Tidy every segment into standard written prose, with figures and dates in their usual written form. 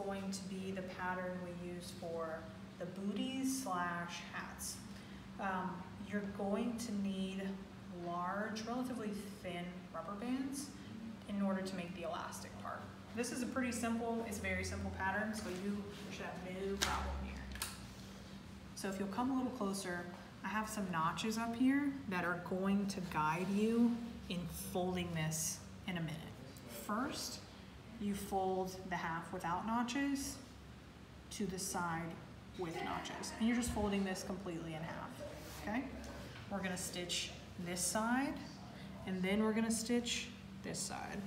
going to be the pattern we use for the booties / hats. You're going to need large, relatively thin rubber bands in order to make the elastic part. This is a pretty simple, it's a very simple pattern, so you should have no problem here. So if you'll come a little closer, I have some notches up here that are going to guide you in folding this in a minute. First, you fold the half without notches to the side with notches. And you're just folding this completely in half, okay? We're gonna stitch this side, and then we're gonna stitch this side.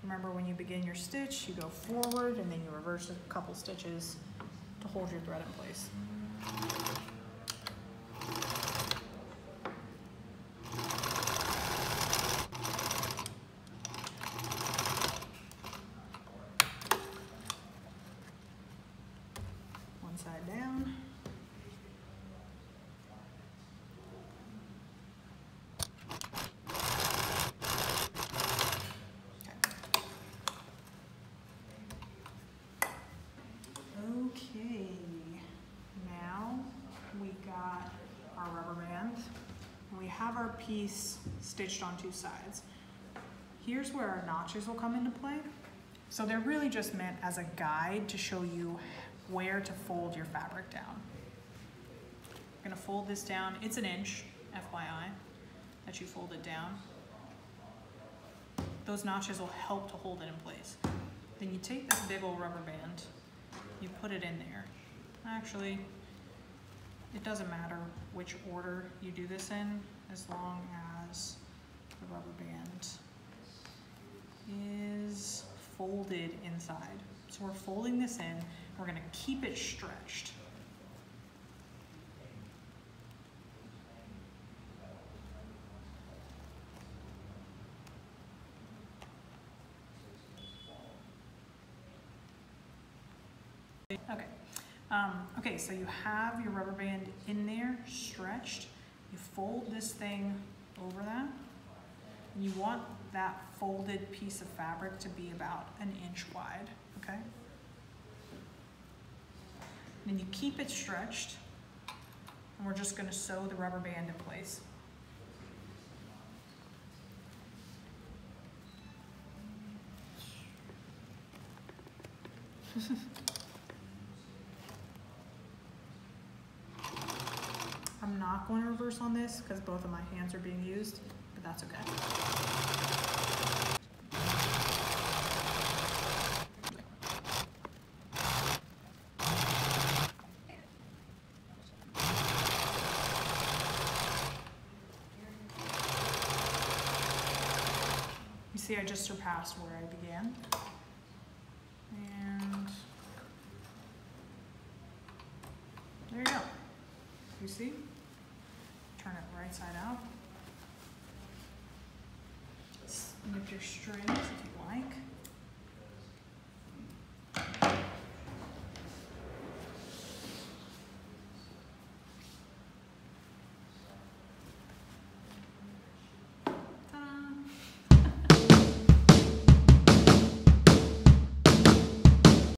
Remember, when you begin your stitch, you go forward and then you reverse a couple stitches to hold your thread in place. One side down. Okay, now we got our rubber band and we have our piece stitched on two sides. Here's where our notches will come into play. So they're really just meant as a guide to show you where to fold your fabric down. I'm gonna fold this down. It's an inch, FYI, that you fold it down. Those notches will help to hold it in place. Then you take this big old rubber band, you put it in there. Actually, it doesn't matter which order you do this in, as long as the rubber band is folded inside. So we're folding this in, we're gonna keep it stretched. Okay. Okay, so you have your rubber band in there, stretched. You fold this thing over that. And you want that folded piece of fabric to be about an inch wide, okay? Then you keep it stretched, and we're just gonna sew the rubber band in place. I'm not going to reverse on this because both of my hands are being used, but that's okay. You see, I just surpassed where I began. And there you go. You see? Turn it right side out. Snip your strings if you like.